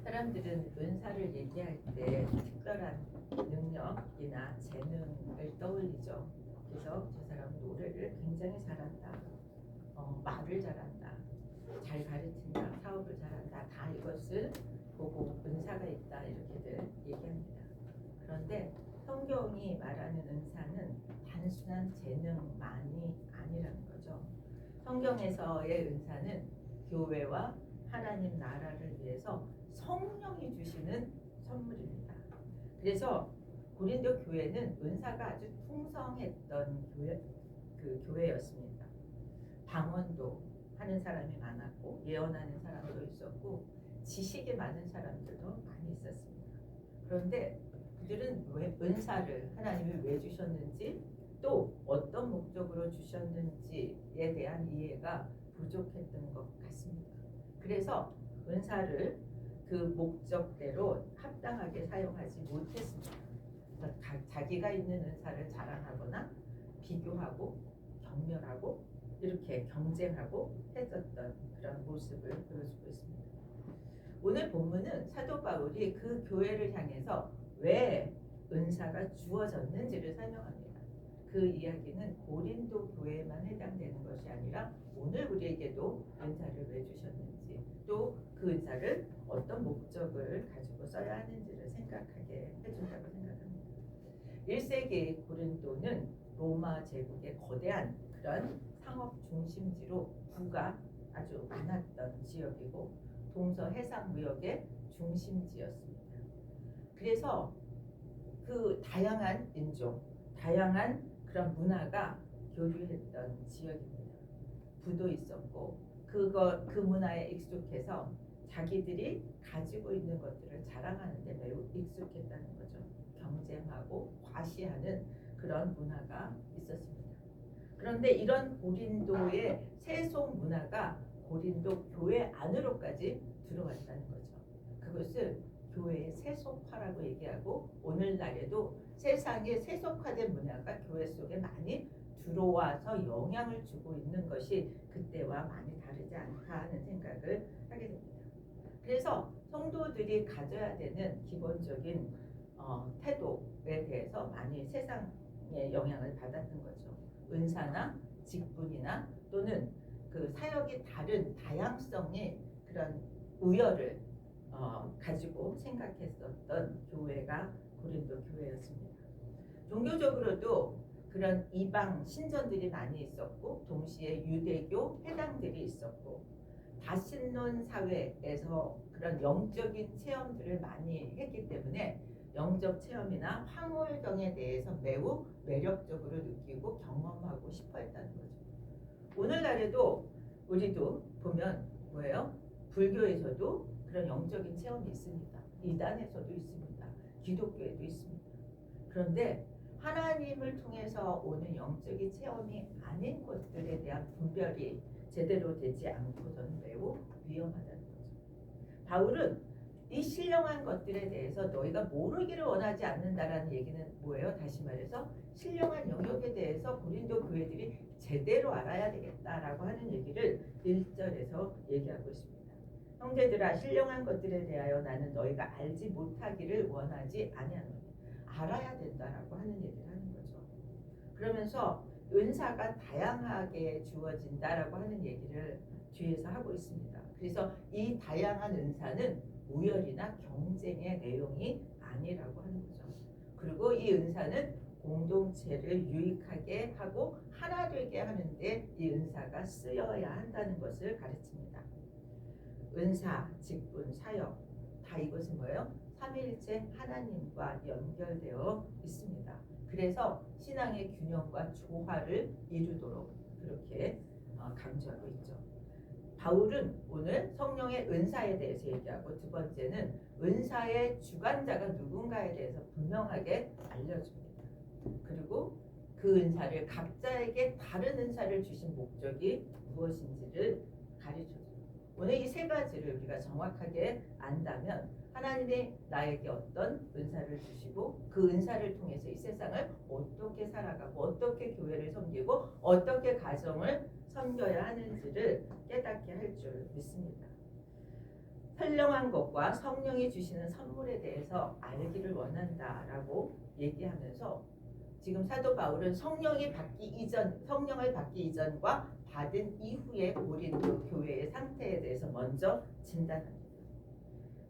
사람들은 은사를 얘기할 때 특별한 능력이나 재능을 떠올리죠. 그래서 저 사람은 노래를 굉장히 잘한다, 말을 잘한다, 잘 가르친다, 사업을 잘한다, 다 이것을 보고 은사가 있다 이렇게들 얘기합니다. 그런데 성경이 말하는 은사는 단순한 재능만이 아니라는 거죠. 성경에서의 은사는 교회와 하나님 나라를 위해서 성령이 주시는 선물입니다. 그래서 고린도 교회는 은사가 아주 풍성했던 교회였습니다. 방언도 하는 사람이 많았고 예언하는 사람도 있었고 지식이 많은 사람들도 많이 있었습니다. 그런데 그들은 왜 은사를 하나님이 왜 주셨는지 또 어떤 목적으로 주셨는지에 대한 이해가 부족했던 것 같습니다. 그래서 은사를 그 목적대로 합당하게 사용하지 못했습니다. 자기가 있는 은사를 자랑하거나 비교하고 경멸하고 이렇게 경쟁하고 했었던 그런 모습을 보여주고 있습니다. 오늘 본문은 사도 바울이 그 교회를 향해서 왜 은사가 주어졌는지를 설명합니다. 그 이야기는 고린도 교회에만 해당되는 것이 아니라 오늘 우리에게도 은사를 왜 주셨는지 또 그 은사를 어떤 목적을 가지고 써야 하는지를 생각하게 해준다고 생각합니다. 1세기 고린도는 로마 제국의 거대한 그런 상업 중심지로 부가 아주 많았던 지역이고 동서해상 무역의 중심지였습니다. 그래서 그 다양한 인종, 다양한 그런 문화가 교류했던 지역입니다. 부도 있었고 그 문화에 익숙해서 자기들이 가지고 있는 것들을 자랑하는 데 매우 익숙했다는 거죠. 경쟁하고 과시하는 그런 문화가 있었습니다. 그런데 이런 고린도의 세속 문화가 고린도 교회 안으로까지 들어왔다는 거죠. 그것을 교회의 세속화라고 얘기하고 오늘날에도 세상에 세속화된 문화가 교회 속에 많이 들어와서 영향을 주고 있는 것이 그때와 많이 다르지 않다 하는 생각을 하게 됩니다. 그래서 성도들이 가져야 되는 기본적인 태도에 대해서 많이 세상의 영향을 받았던 거죠. 은사나 직분이나 또는 그 사역이 다른 다양성의 그런 우열을 가지고 생각했었던 교회가 고린도 교회였습니다. 종교적으로도 그런 이방 신전들이 많이 있었고 동시에 유대교 회당들이 있었고 다신론 사회에서 그런 영적인 체험들을 많이 했기 때문에 영적 체험이나 황홀경에 대해서 매우 매력적으로 느끼고 경험하고 싶어 했다는 거죠. 오늘날에도 우리도 보면 뭐예요? 불교에서도 그런 영적인 체험이 있습니다. 이단에서도 있습니다. 기독교에도 있습니다. 그런데 하나님을 통해서 오는 영적인 체험이 아닌 것들에 대한 분별이 제대로 되지 않고서는 매우 위험하다는 거죠. 바울은 이 신령한 것들에 대해서 너희가 모르기를 원하지 않는다라는 얘기는 뭐예요? 다시 말해서 신령한 영역에 대해서 고린도 교회들이 제대로 알아야 되겠다라고 하는 얘기를 1절에서 얘기하고 있습니다. 형제들아 신령한 것들에 대하여 나는 너희가 알지 못하기를 원하지 아니하노니 알아야 된다라고 하는 얘기를 하는 거죠. 그러면서 은사가 다양하게 주어진다라고 하는 얘기를 뒤에서 하고 있습니다. 그래서 이 다양한 은사는 우열이나 경쟁의 내용이 아니라고 하는 거죠. 그리고 이 은사는 공동체를 유익하게 하고 하나 되게 하는데 이 은사가 쓰여야 한다는 것을 가르칩니다. 은사, 직분, 사역 다 이것은 뭐예요? 삼위일체 하나님과 연결되어 있습니다. 그래서 신앙의 균형과 조화를 이루도록 그렇게 강조하고 있죠. 바울은 오늘 성령의 은사에 대해서 얘기하고 두 번째는 은사의 주관자가 누군가에 대해서 분명하게 알려줍니다. 그리고 그 은사를 각자에게 다른 은사를 주신 목적이 무엇인지를 가르쳐줍니다. 오늘 이 세 가지를 우리가 정확하게 안다면 하나님이 나에게 어떤 은사를 주시고 그 은사를 통해서 이 세상을 어떻게 살아가고 어떻게 교회를 섬기고 어떻게 가정을 섬겨야 하는지를 깨닫게 할 줄 믿습니다. 현명한 것과 성령이 주시는 선물에 대해서 알기를 원한다라고 얘기하면서 지금 사도 바울은 성령을 받기 이전과 받은 이후의 고린도 교회의 상태에 대해서 먼저 진단합니다.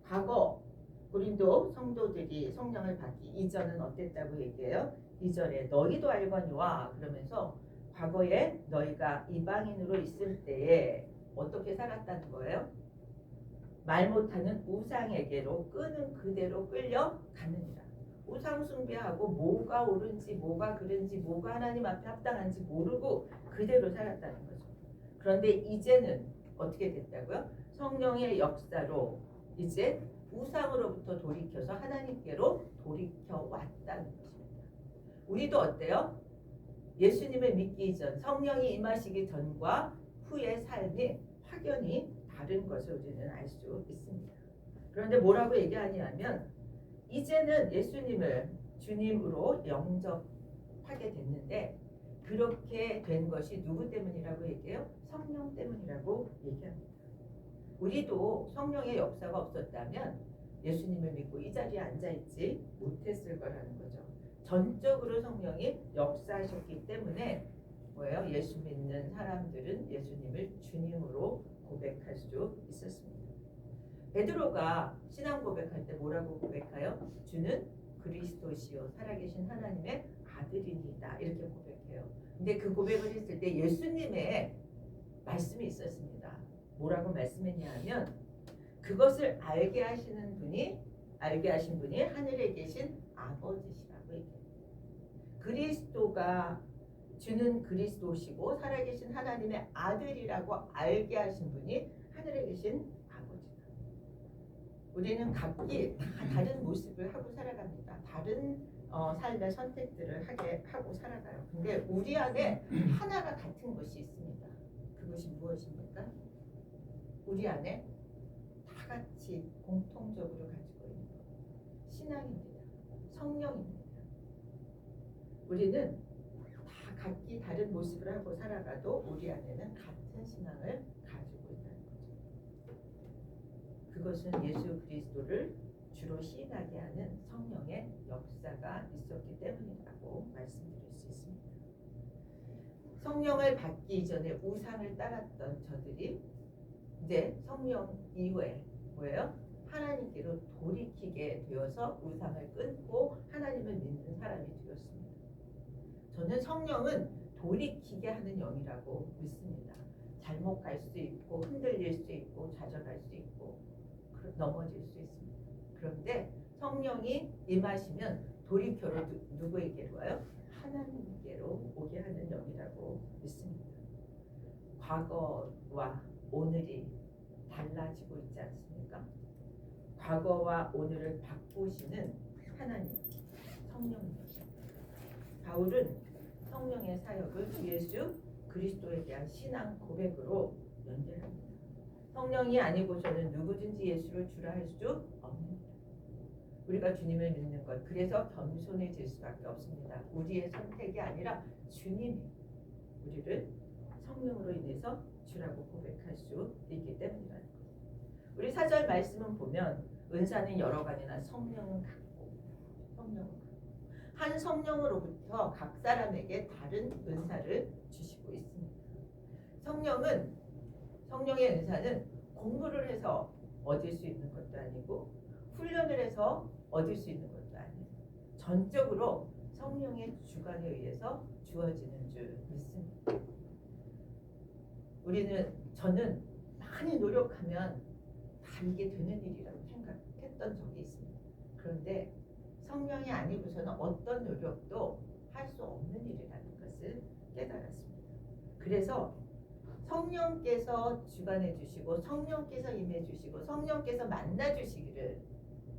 과거 고린도 성도들이 성령을 받기 이전은 어땠다고 얘기해요? 2절에 너희도 알거니와 그러면서 과거에 너희가 이방인으로 있을 때에 어떻게 살았다는 거예요? 말 못하는 우상에게로 끄는 그대로 끌려가느니라. 우상 숭배하고 뭐가 옳은지 뭐가 그른지 뭐가 하나님 앞에 합당한지 모르고 그대로 살았다는 거죠. 그런데 이제는 어떻게 됐다고요? 성령의 역사로 이제 우상으로부터 돌이켜서 하나님께로 돌이켜 왔다는 것입니다. 우리도 어때요? 예수님을 믿기 전, 성령이 임하시기 전과 후의 삶이 확연히 다른 것을 우리는 알 수 있습니다. 그런데 뭐라고 얘기하냐면 이제는 예수님을 주님으로 영접하게 됐는데 그렇게 된 것이 누구 때문이라고 얘기해요? 성령 때문이라고 얘기합니다. 우리도 성령의 역사가 없었다면 예수님을 믿고 이 자리에 앉아있지 못했을 거라는 거죠. 전적으로 성령이 역사하셨기 때문에 뭐예요? 예수 믿는 사람들은 예수님을 주님으로 고백할 수 있었습니다. 베드로가 신앙 고백할 때 뭐라고 고백해요? 주는 그리스도시요 살아계신 하나님의 아들이니다 이렇게 고백해요. 근데 그 고백을 했을 때 예수님의 말씀이 있었습니다. 뭐라고 말씀했냐 하면 그것을 알게 하신 분이 하늘에 계신 아버지시라고 얘기해요. 그리스도가 주는 그리스도시고 살아계신 하나님의 아들이라고 알게 하신 분이 하늘에 계신 아버지다. 우리는 각기 다 다른 모습을 하고 살아갑니다. 다른 삶의 선택들을 하고 살아가요. 근데 우리 안에 하나가 같은 것이 있습니다. 그것이 무엇입니까? 우리 안에 다 같이 공통적으로 가지고 있는 것. 신앙입니다. 성령입니다. 우리는 다 각기 다른 모습을 하고 살아가도 우리 안에는 같은 신앙을 가지고 있다는 거죠. 그것은 예수 그리스도를 주로 시인하게 하는 성령의 역사가 있었기 때문이라고 말씀드릴 수 있습니다. 성령을 받기 이전에 우상을 따랐던 저들이 이제 성령 이후에 뭐예요? 하나님께로 돌이키게 되어서 우상을 끊고 하나님을 믿는 사람이 되었습니다. 저는 성령은 돌이키게 하는 영이라고 믿습니다. 잘못 갈 수 있고 흔들릴 수 있고 좌절할 수 있고 넘어질 수 있습니다. 그런데 성령이 임하시면 돌이켜로 누구에게로 와요? 하나님께로 오게 하는 영이라고 믿습니다. 과거와 오늘이 달라지고 있지 않습니까? 과거와 오늘을 바꾸시는 하나님, 성령입니다. 바울은 성령의 사역을 예수 그리스도에 대한 신앙 고백으로 연결합니다. 성령이 아니고서는 누구든지 예수를 주라 할 수 없습니다. 우리가 주님을 믿는 것, 그래서 겸손해질 수밖에 없습니다. 우리의 선택이 아니라 주님이 우리를 성령으로 인해서 주라고 고백할 수 있기 때문이라는 거예요. 우리 4절 말씀을 보면 은사는 여러 가지나 성령은 같고 한 성령으로부터 각 사람에게 다른 은사를 주시고 있습니다. 성령의 은사는 공부를 해서 얻을 수 있는 것도 아니고 훈련을 해서 얻을 수 있는 것도 아니에요. 전적으로 성령의 주관에 의해서 주어지는 줄 믿습니다. 저는 많이 노력하면 다 이게 되는 일이라고 생각했던 적이 있습니다. 그런데 성령이 아니고서는 어떤 노력도 할 수 없는 일이라는 것을 깨달았습니다. 그래서 성령께서 주관해 주시고 성령께서 임해 주시고 성령께서 만나 주시기를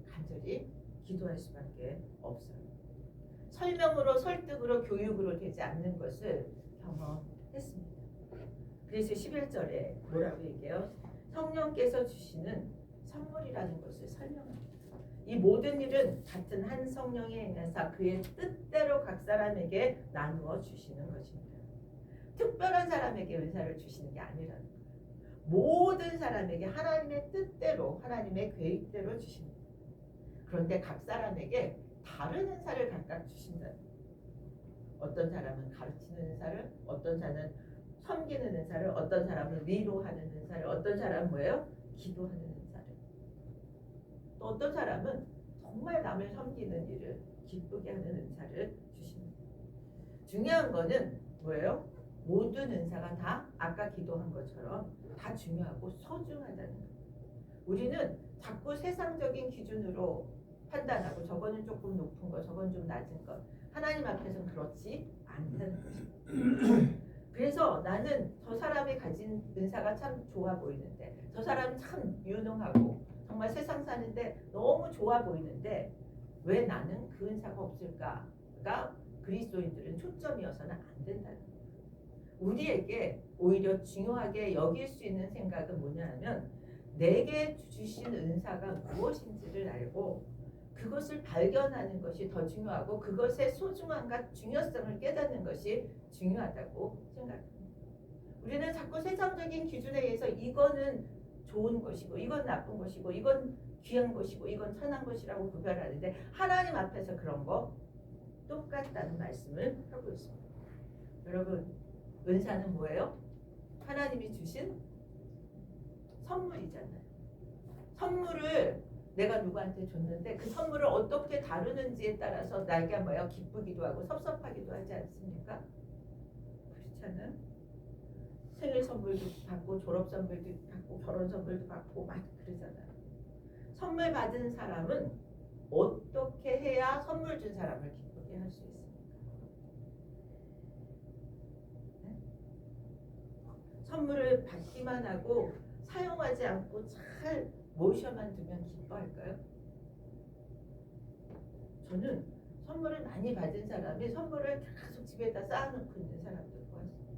간절히 기도할 수밖에 없어요. 설명으로 설득으로 교육으로 되지 않는 것을 경험했습니다. 그래서 11절에 뭐라고 얘기해요? 성령께서 주시는 선물이라는 것을 설명합니다. 이 모든 일은 같은 한 성령의 행하사 그의 뜻대로 각 사람에게 나누어 주시는 것입니다. 특별한 사람에게 은사를 주시는 게 아니라는 거예요. 모든 사람에게 하나님의 뜻대로 하나님의 계획대로 주십니다. 그런데 각 사람에게 다른 은사를 각각 주신다. 어떤 사람은 가르치는 은사를, 어떤 사람은 섬기는 은사를, 어떤 사람은 위로하는 은사를, 어떤 사람은 뭐예요? 기도하는 은사를. 또 어떤 사람은 정말 남을 섬기는 일을 기쁘게 하는 은사를 주십니다. 중요한 거는 뭐예요? 모든 은사가 다 아까 기도한 것처럼 다 중요하고 소중하다는 거예요. 우리는 자꾸 세상적인 기준으로 판단하고 저거는 조금 높은 거, 저건 좀 낮은 것. 하나님 앞에서는 그렇지 않다는 것입니다. 그래서 나는 저 사람이 가진 은사가 참 좋아 보이는데, 저 사람은 참 유능하고 정말 세상 사는데 너무 좋아 보이는데 왜 나는 그 은사가 없을까가 그리스도인들은 초점이어서는 안 된다는 거예요. 우리에게 오히려 중요하게 여길 수 있는 생각은 뭐냐 하면 내게 주신 은사가 무엇인지를 알고 그것을 발견하는 것이 더 중요하고 그것의 소중함과 중요성을 깨닫는 것이 중요하다고 생각합니다. 우리는 자꾸 세상적인 기준에 의해서 이거는 좋은 것이고 이건 나쁜 것이고 이건 귀한 것이고 이건 선한 것이라고 구별하는데 하나님 앞에서 그런 거 똑같다는 말씀을 하고 있습니다. 여러분, 은사는 뭐예요? 하나님이 주신 선물이잖아요. 선물을 내가 누구한테 줬는데 그 선물을 어떻게 다루는지에 따라서 나에게 뭐예요? 기쁘기도 하고 섭섭하기도 하지 않습니까? 그렇잖아요. 생일 선물도 받고 졸업 선물도 받고 결혼 선물도 받고 막 그러잖아요. 선물 받은 사람은 어떻게 해야 선물 준 사람을 기쁘게 할 수 있습니까? 네? 선물을 받기만 하고 사용하지 않고 잘 모셔만 두면 기뻐할까요? 저는 선물을 많이 받은 사람이 선물을 계속 집에다 쌓아놓고 있는 사람들 보았습니다.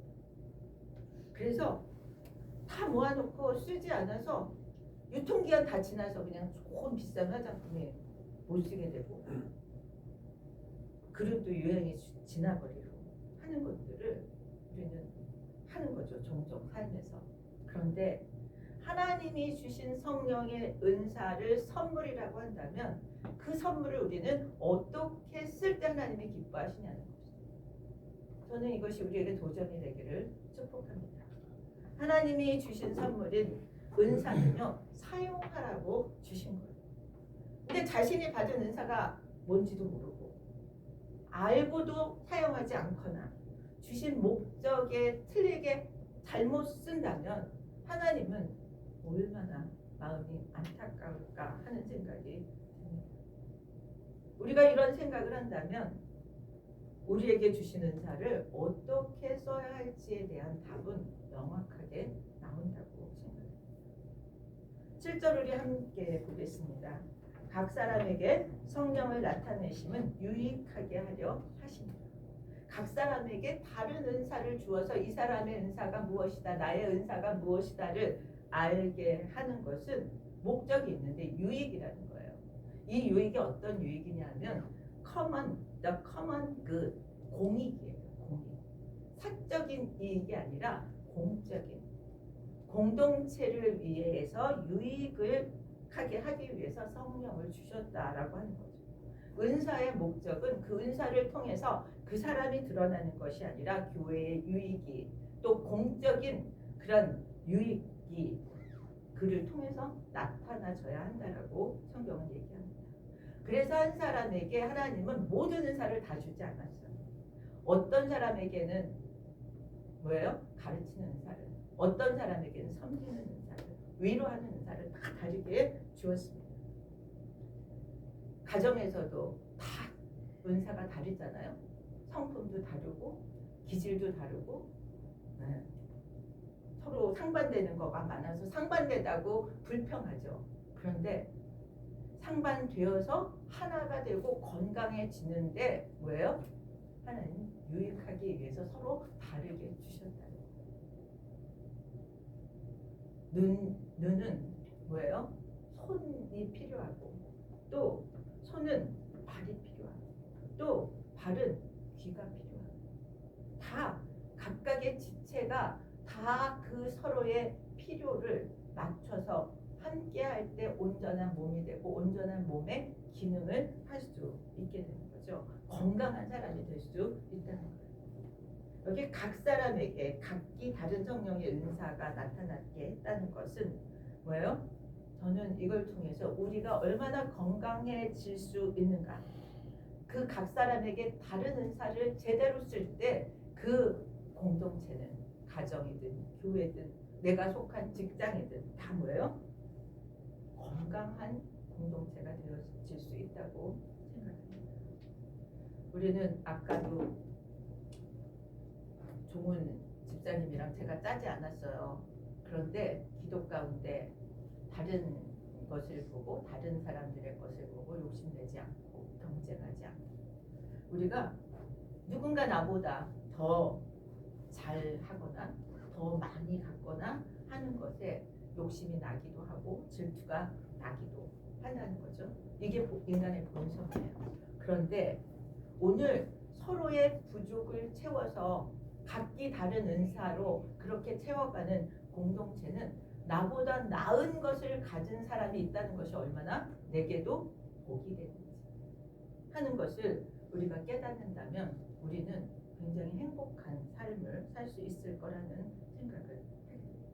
그래서 다 모아놓고 쓰지 않아서 유통기한 다 지나서 그냥 좋은 비싼 화장품에 못 쓰게 되고 그릇도 유행이 지나버리고 하는 것들을 우리는 하는 거죠. 종종 삶에서. 그런데 하나님이 주신 성령의 은사를 선물이라고 한다면 그 선물을 우리는 어떻게 쓸 때 하나님이 기뻐하시냐는 것이죠. 저는 이것이 우리에게 도전이 되기를 축복합니다. 하나님이 주신 선물인 은사는요, 사용하라고 주신 거예요. 근데 자신이 받은 은사가 뭔지도 모르고 알고도 사용하지 않거나 주신 목적에 틀리게 잘못 쓴다면 하나님은 얼마나 마음이 안타까울까 하는 생각이 듭니다. 우리가 이런 생각을 한다면 우리에게 주신 은사를 어떻게 써야 할지에 대한 답은 명확하게 나온다고 생각합니다. 7절 우리 함께 보겠습니다. 각 사람에게 성령을 나타내심은 유익하게 하려 하십니다. 각 사람에게 다른 은사를 주어서 이 사람의 은사가 무엇이다, 나의 은사가 무엇이다를 알게 하는 것은 목적이 있는데 유익이라는 거예요. 이 유익이 어떤 유익이냐면 the common good, 공익이에요. 공익. 사적인 이익이 아니라 공적인 공동체를 위해서 유익을 하게 하기 위해서 성령을 주셨다라고 하는 거죠. 은사의 목적은 그 은사를 통해서 그 사람이 드러나는 것이 아니라 교회의 유익이 또 공적인 그런 유익이 그를 통해서 나타나져야 한다라고 성경은 얘기합니다. 그래서 한 사람에게 하나님은 모든 은사를 다 주지 않았어요. 어떤 사람에게는 뭐예요? 가르치는 은사를, 어떤 사람에게는 섬기는 은사를, 위로하는 은사를 다 다르게 주었습니다. 가정에서도 다 은사가 다르잖아요. 성품도 다르고 기질도 다르고 네. 서로 상반되는 거가 많아서 상반되다고 불평하죠. 그런데 상반되어서 하나가 되고 건강해지는데 뭐예요? 하나님 유익하기 위해서 서로 다르게 주셨다는 거예요. 눈은 뭐예요? 손이 필요하고 또 손은 발이 필요하고 또 발은 귀가 필요하고 다 각각의 지체가 다 그 서로의 필요를 맞춰서 함께 할 때 온전한 몸이 되고 온전한 몸의 기능을 할 수 있게 되는 거죠. 건강한 사람이 될 수 있다는 거예요. 여기 각 사람에게 각기 다른 성령의 은사가 나타나게 했다는 것은 뭐예요? 저는 이걸 통해서 우리가 얼마나 건강해질 수 있는가, 그 각 사람에게 다른 은사를 제대로 쓸 때 그 공동체는 가정이든 교회든 내가 속한 직장이든 다 뭐예요? 건강한 공동체가 되어질 수 있다고 생각합니다. 우리는 아까도 좋은 집사님이랑 제가 짜지 않았어요. 그런데 기도 가운데 다른 것을 보고 다른 사람들의 것을 보고 욕심내지 않고 경쟁하지 않고, 우리가 누군가 나보다 더 잘하거나 더 많이 갖거나 하는 것에 욕심이 나기도 하고 질투가 나기도 한다는 거죠. 이게 인간의 본성이에요. 그런데 오늘 서로의 부족을 채워서 각기 다른 은사로 그렇게 채워가는 공동체는 나보다 나은 것을 가진 사람이 있다는 것이 얼마나 내게도 복이 되는지 하는 것을 우리가 깨닫는다면 우리는 굉장히 행복한 삶을 살 수 있을 거라는 생각을 합니다.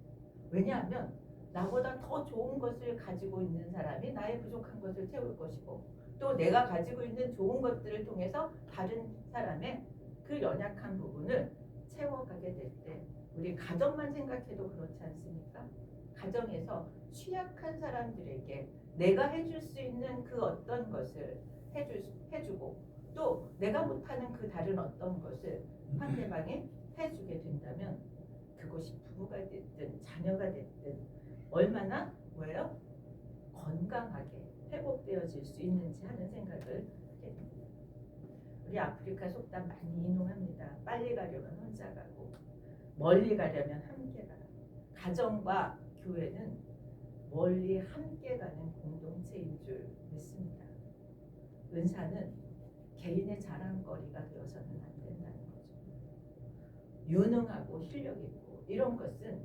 왜냐하면 나보다 더 좋은 것을 가지고 있는 사람이 나의 부족한 것을 채울 것이고, 또 내가 가지고 있는 좋은 것들을 통해서 다른 사람의 그 연약한 부분을 채워가게 될 때, 우리 가정만 생각해도 그렇지 않습니까? 가정에서 취약한 사람들에게 내가 해줄 수 있는 그 어떤 것을 해주고, 또 내가 못하는 그 다른 어떤 것을 상대방이 해주게 된다면 그것이 부부가 됐든 자녀가 됐든 얼마나 뭐예요? 건강하게 회복되어질 수 있는지 하는 생각을 하게 됩니다. 우리 아프리카 속담 많이 인용합니다. 빨리 가려면 혼자 가고 멀리 가려면 함께 가라. 가정과 교회는 멀리 함께 가는 공동체인 줄 믿습니다. 은사는 개인의 자랑거리가 되어서는 안 된다는 거죠. 유능하고 실력 있고 이런 것은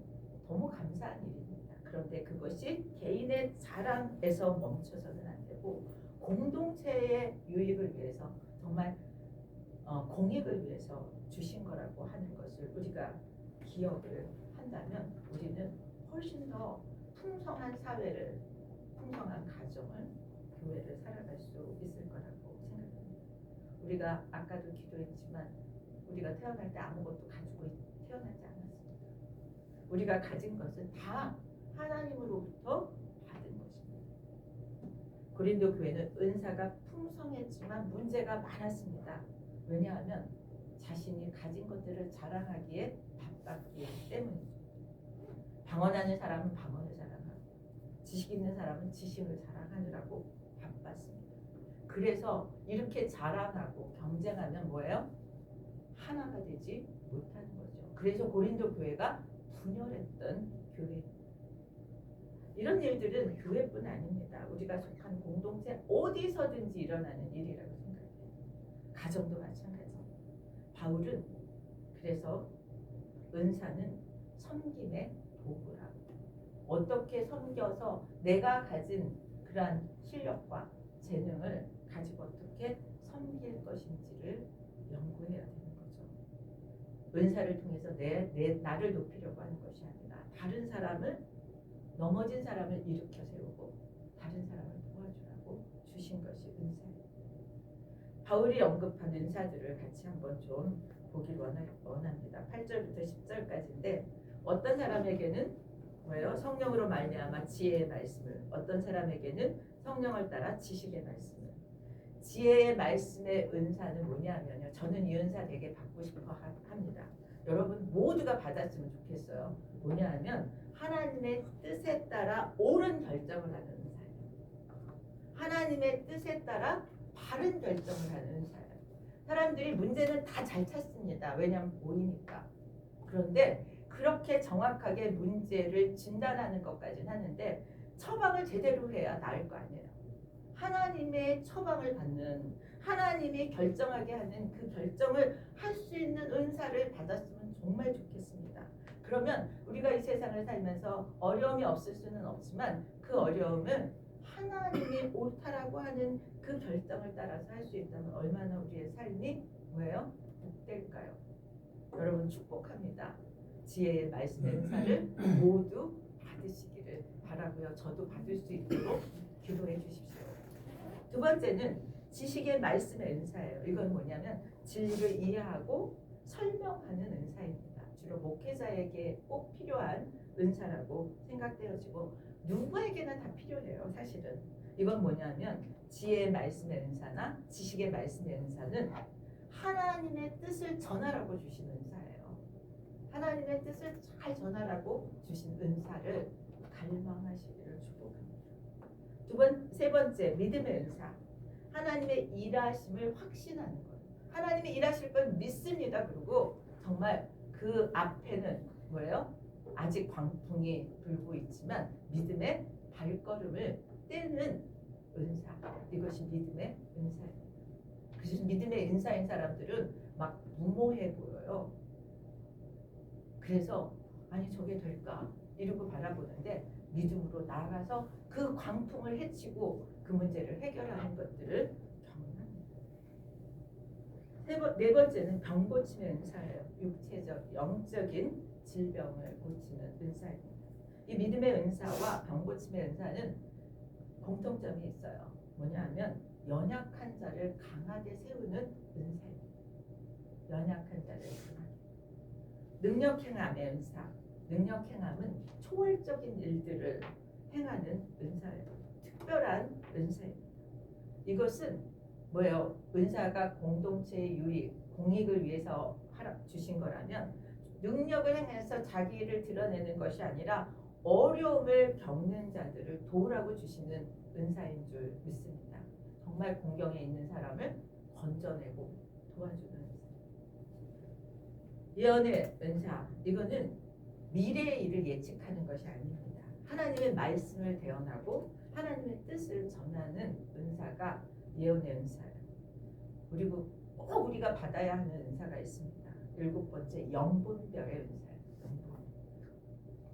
너무 감사한 일입니다. 그런데 그것이 개인의 자랑에서 멈춰서는 안 되고 공동체의 유익을 위해서, 정말 공익을 위해서 주신 거라고 하는 것을 우리가 기억을 한다면 우리는 훨씬 더 풍성한 사회를, 풍성한 가정을, 교회를 살아갈 수 있을 거라고 생각합니다. 우리가 아까도 기도했지만 우리가 태어날 때 아무것도 가지고 태어나지 않았습니다. 우리가 가진 것은 다 하나님으로부터 받은 것입니다. 고린도 교회는 은사가 풍성했지만 문제가 많았습니다. 왜냐하면 자신이 가진 것들을 자랑하기에 바빴기 때문이죠. 방언하는 사람은 방언을 자랑하고 지식 있는 사람은 지식을 자랑하느라고 바빴습니다. 그래서 이렇게 자랑하고 경쟁하면 뭐예요? 하나가 되지 못하는 거죠. 그래서 고린도 교회가 분열했던 교회입니다. 이런 일들은 교회뿐 아닙니다. 우리가 속한 공동체 어디서든지 일어나는 일이라고 생각해요. 가정도 마찬가지입니다. 바울은 그래서 은사는 섬김의 도구라고, 어떻게 섬겨서 내가 가진 그러한 실력과 재능을 가지고 어떻게 섬길 것인지를 연구해야 되는 거죠. 은사를 통해서 나를 높이려고 하는 것이 아니라 다른 사람을, 넘어진 사람을 일으켜 세우고 다른 사람을 도와주라고 주신 것이 은사예요. 바울이 언급한 은사들을 같이 한번 좀 보길 원합니다. 8절부터 10절까지인데 어떤 사람에게는 뭐예요? 성령으로 말미암아 지혜의 말씀을, 어떤 사람에게는 성령을 따라 지식의 말씀을. 지혜의 말씀의 은사는 뭐냐면요, 저는 이 은사 되게 받고 싶어 합니다. 여러분 모두가 받았으면 좋겠어요. 뭐냐 하면 하나님의 뜻에 따라 옳은 결정을 하는 은사예요. 하나님의 뜻에 따라 바른 결정을 하는 은사예요. 사람들이 문제는 다 잘 찾습니다. 왜냐하면 보이니까. 그런데 그렇게 정확하게 문제를 진단하는 것까지는 하는데 처방을 제대로 해야 나을 거 아니에요. 하나님의 처방을 받는, 하나님이 결정하게 하는 그 결정을 할 수 있는 은사를 받았으면 정말 좋겠습니다. 그러면 우리가 이 세상을 살면서 어려움이 없을 수는 없지만 그 어려움을 하나님이 옳다라고 하는 그 결정을 따라서 할 수 있다면 얼마나 우리의 삶이 뭐예요? 복될까요? 여러분 축복합니다. 지혜의 말씀의 은사를 모두 받으시기를 바라고요. 저도 받을 수 있도록 기도해 주십시오. 두 번째는 지식의 말씀의 은사예요. 이건 뭐냐면 진리를 이해하고 설명하는 은사입니다. 주로 목회자에게 꼭 필요한 은사라고 생각되어지고 누구에게나 다 필요해요. 사실은 이건 뭐냐면 지혜의 말씀의 은사나 지식의 말씀의 은사는 하나님의 뜻을 전하라고 주신 은사예요. 하나님의 뜻을 잘 전하라고 주신 은사를 갈망하시기를 축복합니다. 세 번째 믿음의 은사. 하나님의 일하심을 확신하는 것. 하나님이 일하실 걸 믿습니다. 그리고 정말 그 앞에는 뭐예요? 아직 광풍이 불고 있지만 믿음의 발걸음을 떼는 은사. 이것이 믿음의 은사입니다. 그래서 믿음의 은사인 사람들은 막 무모해 보여요. 그래서 아니 저게 될까? 이러고 바라보는데 믿음으로 나아가서 그 광풍을 헤치고 그 문제를 해결하는 것들을 경험합니다. 네 번째는 병 고침의 은사예요. 육체적, 영적인 질병을 고치는 은사입니다. 이 믿음의 은사와 병 고침의 은사는 공통점이 있어요. 뭐냐면 연약한 자를 강하게 세우는 은사입니다. 연약한 자를 강하게. 능력행함의 은사. 능력행함은 초월적인 일들을 행하는 은사예요. 특별한 은사입니다. 이것은 뭐예요? 은사가 공동체의 유익, 공익을 위해서 주신 거라면 능력을 행해서 자기를 드러내는 것이 아니라 어려움을 겪는 자들을 도우라고 주시는 은사인 줄 믿습니다. 정말 공경에 있는 사람을 건져내고 도와주는 은사. 예언의 은사, 이거는 미래의 일을 예측하는 것이 아닙니다. 하나님의 말씀을 대언하고 하나님의 뜻을 전하는 은사가 예언의 은사예요. 그리고 꼭 우리가 받아야 하는 은사가 있습니다. 7번째, 영분별의 은사예요.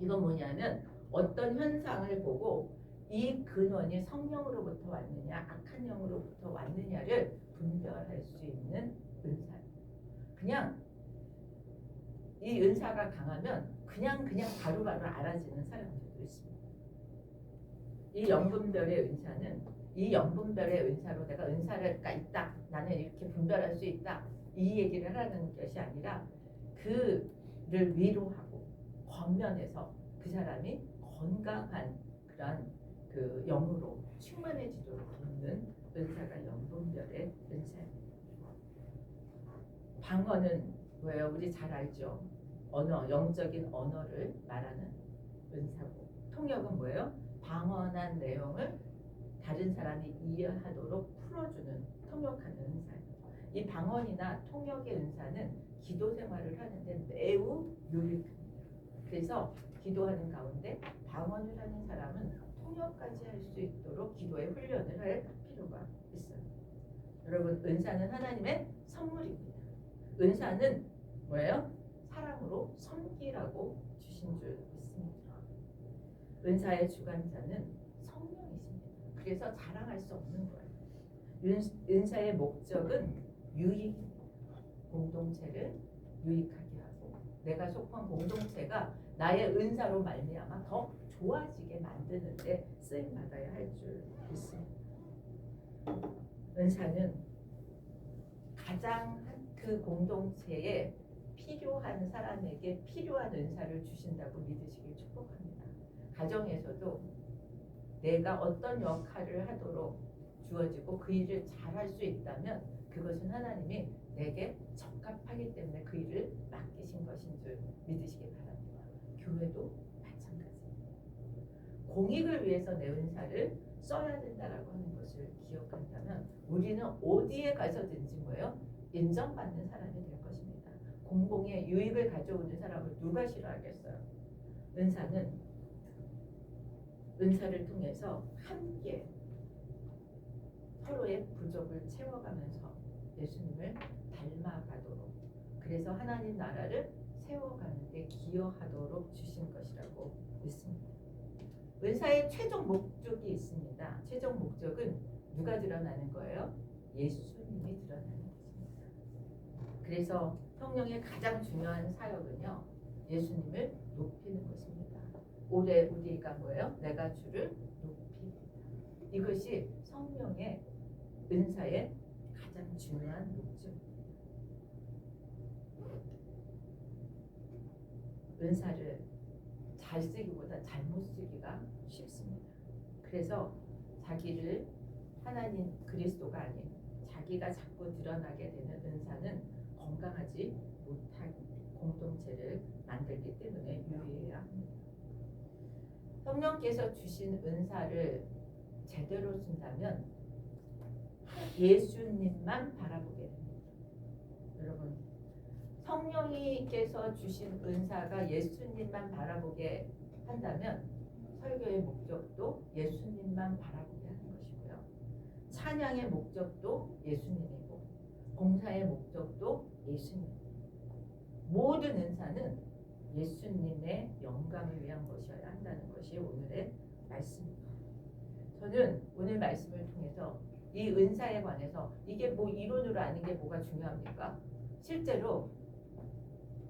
이건 뭐냐면 어떤 현상을 보고 이 근원이 성령으로부터 왔느냐 악한 영으로부터 왔느냐를 분별할 수 있는 은사예요. 그냥 이 은사가 강하면 그냥 바로바로 알아지는 사람들도 있습니다. 이 영분별의 은사는 이 영분별의 은사로 내가 은사가 있다. 나는 이렇게 분별할 수 있다. 이 얘기를 하라는 것이 아니라 그를 위로하고 권면해서 그 사람이 건강한 그런 그 영으로 충만해지도록 돕는 은사가 영분별의 은사입니다. 방언은 뭐예요? 우리 잘 알죠? 언어, 영적인 언어를 말하는 은사고, 통역은 뭐예요? 방언한 내용을 다른 사람이 이해하도록 풀어주는 통역하는 은사입니다. 이 방언이나 통역의 은사는 기도 생활을 하는데 매우 유익합니다. 그래서 기도하는 가운데 방언을 하는 사람은 통역까지 할 수 있도록 기도의 훈련을 할 필요가 있어요. 여러분, 은사는 하나님의 선물입니다. 은사는 뭐예요? 사랑으로 섬기라고 주신 줄 믿습니다. 은사의 주관자는 성령이십니다. 그래서 자랑할 수 없는 거예요. 은사의 목적은 유익입니다. 공동체를 유익하게 하고 내가 속한 공동체가 나의 은사로 말미암아 더 좋아지게 만드는데 쓰임 받아야 할 줄 믿습니다. 은사는 가장 그 공동체에 필요한 사람에게 필요한 은사를 주신다고 믿으시길 축복합니다. 가정에서도 내가 어떤 역할을 하도록 주어지고 그 일을 잘할 수 있다면 그것은 하나님이 내게 적합하기 때문에 그 일을 맡기신 것인 줄 믿으시기 바랍니다. 교회도 마찬가지입니다. 공익을 위해서 내 은사를 써야 된다라고 하는 것을 기억한다면 우리는 어디에 가서든지 뭐예요? 인정받는 사람이 될 것입니다. 공공의 유익을 가져오는 사람을 누가 싫어하겠어요? 은사를 통해서 함께 서로의 부족을 채워가면서 예수님을 닮아가도록, 그래서 하나님 나라를 세워가는 데 기여하도록 주신 것이라고 믿습니다. 은사의 최종 목적이 있습니다. 최종 목적은 누가 드러나는 거예요? 예수님이 드러나는 것입니다. 그래서 성령의 가장 중요한 사역은요, 예수님을 높이는 것입니다. 올해 우리가 뭐예요? 내가 주를 높이리다. 이것이 성령의 은사의 가장 중요한 목적입니다. 은사를 잘 쓰기보다 잘못 쓰기가 쉽습니다. 그래서 자기를 하나님 그리스도가 아닌 자기가 자꾸 드러나게 되는 은사는 건강하지 못한 공동체를 만들기 때문에 유의해야 합니다. 성령께서 주신 은사를 제대로 쓴다면 예수님만 바라보게 됩니다. 여러분, 성령님께서 주신 은사가 예수님만 바라보게 한다면 설교의 목적도 예수님만 바라보게 하는 것이고요. 찬양의 목적도 예수님이고 봉사의 목적도 예수님입니다. 모든 은사는 예수님의 영광을 위한 것이어야 한다는 것이 오늘의 말씀입니다. 저는 오늘 말씀을 통해서 이 은사에 관해서 이게 뭐 이론으로 아는 게 뭐가 중요합니까? 실제로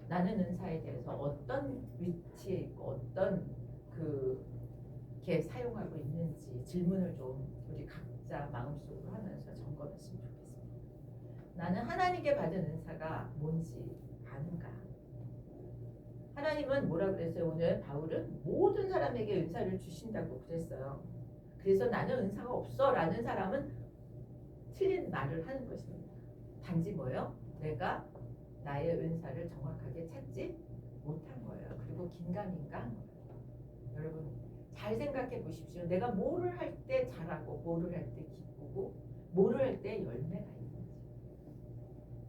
나는 은사에 대해서 어떤 위치에 있고 어떤 게 사용하고 있는지 질문을 좀 우리 각자 마음속으로 하면서 점검했으면 좋겠습니다. 나는 하나님께 받은 은사가 뭔지 아는가? 하나님은 뭐라 그랬어요? 오늘 바울은 모든 사람에게 은사를 주신다고 그랬어요. 그래서 나는 은사가 없어 라는 사람은 틀린 말을 하는 것입니다. 단지 뭐예요? 내가 나의 은사를 정확하게 찾지 못한 거예요. 그리고 긴가민가 한 거예요. 여러분 잘 생각해 보십시오. 내가 뭐를 할 때 잘하고 뭐를 할 때 기쁘고 뭐를 할 때 열매가 있는지.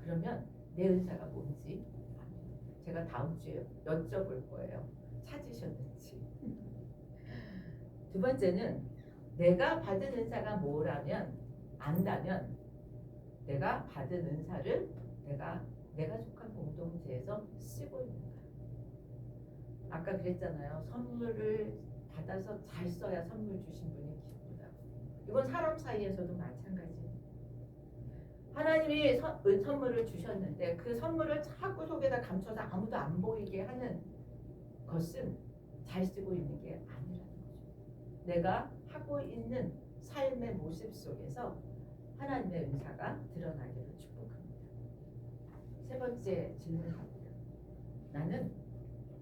그러면 내 은사가 뭔지 제가 다음 주에 여쭤볼 거예요. 찾으셨는지. 두 번째는 내가 받은 은사가 뭐라면 안다면 내가 받은 은사를 내가 속한 공동체에서 쓰고 있는가. 아까 그랬잖아요. 선물을 받아서 잘 써야 선물 주신 분이 기쁘다고. 이건 사람 사이에서도 마찬가지예요. 하나님이 선물을 주셨는데 그 선물을 자꾸 속에다 감춰서 아무도 안 보이게 하는 것은 잘 쓰고 있는 게 아니라는 거죠. 내가 하고 있는 삶의 모습 속에서 하나님의 은사가 드러나기를 축복합니다. 세 번째 질문입니다. 나는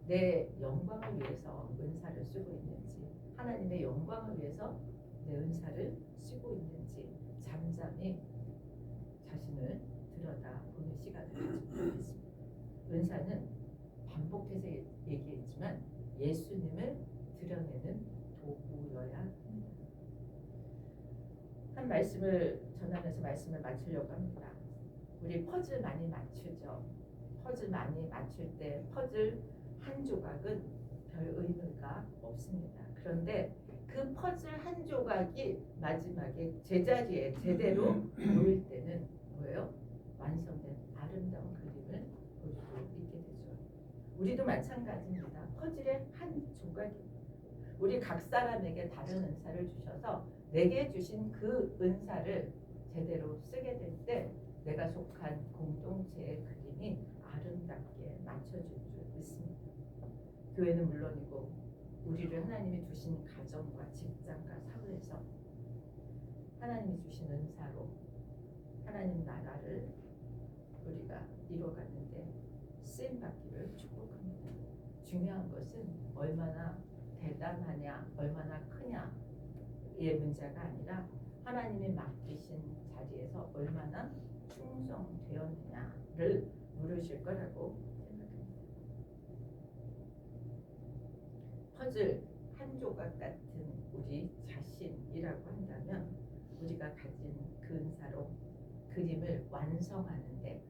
내 영광을 위해서 은사를 쓰고 있는지, 하나님의 영광을 위해서 내 은사를 쓰고 있는지 잠잠히 자신을 들여다보는 시간을 가지면 좋겠습니다. 은사는 반복해서 얘기했지만 예수님을 드러내는 도구여야 합니다. 한 말씀을 전하면서 말씀을 마치려고 합니다. 우리 퍼즐 많이 맞추죠. 퍼즐 많이 맞출 때 퍼즐 한 조각은 별 의미가 없습니다. 그런데 그 퍼즐 한 조각이 마지막에 제자리에 제대로 놓일 때는 뭐예요? 완성된 아름다운 그림을 볼 수 있게 되죠. 우리도 마찬가지입니다. 퍼즐의 한 조각입니다. 우리 각 사람에게 다른 은사를 주셔서 내게 주신 그 은사를 제대로 쓰게 될 때 내가 속한 공동체의 그림이 아름답게 맞춰질 줄 믿습니다. 교회는 물론이고 우리를 하나님이 주신 가정과 직장과 사회에서 하나님이 주신 은사로 하나님 나라를 우리가 이뤄가는데 쓰임받기를 축복합니다. 중요한 것은 얼마나 대단하냐 얼마나 크냐의 문제가 아니라 하나님이 맡기신 자리에서 얼마나 충성되었느냐를 물으실 거라고 생각합니다. 퍼즐 한 조각 같은 우리 자신이라고 한다면 우리가 가진 그 은사로 그림을 완성하는데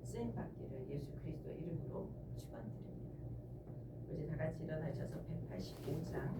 쓰임받기를 예수 그리스도 이름으로 축원드립니다. 우리 다 같이 일어나셔서 185장